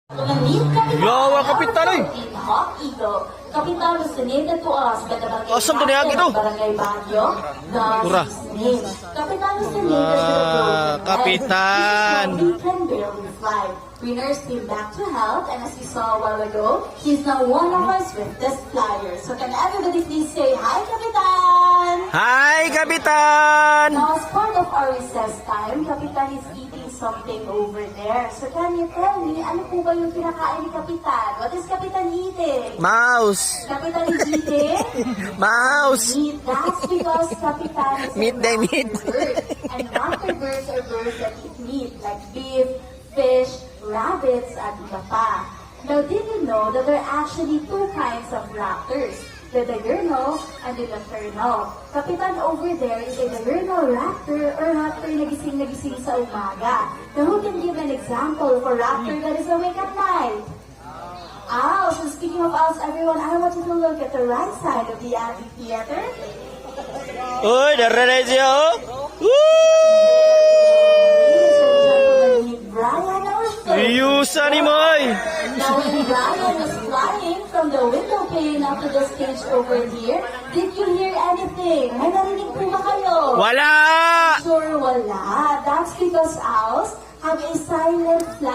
Yawa, kapitan eh. Kapitan was donated to us by the Barangay Asam to niya ito? Barangay Baguio. Mura. Kapitan was donated to the program. Kapitan. We can barely fly. We nursed him back to health, and as we saw a while ago, he's now one of our swiftest flyers. So can everybody please say hi, Kapitan? Hi, Kapitan! Now, as part of our recess time, Kapitan is eating something over there. So can you tell me, ano po ba yung pinakain ni Kapitan? What is Kapitan eating? Mouse! Kapitan is eating Mouse! meat. That's because Kapitan is Meat day meat. bird. And raptor birds are birds that eat meat, like beef, fish, rabbits, at iba pa. Now, did you know that there are actually two kinds of raptors? The diurnal and the nocturnal. Kapitan over there is a diurnal raptor or raptor na gising sa umaga. Now, who can give an example for raptor that is awake at night? Owl. So speaking of owls, everyone, I want you to look at the right side of the amphitheater. Uy, darana siya oh! Woo! Brian also. Iyusa ni Moy! Now, when Brian was flying from the window pane up to the stage over here, did you hear anything? May narinig po ba kayo? Wala! Sure, wala. That's because owls have a silent flight.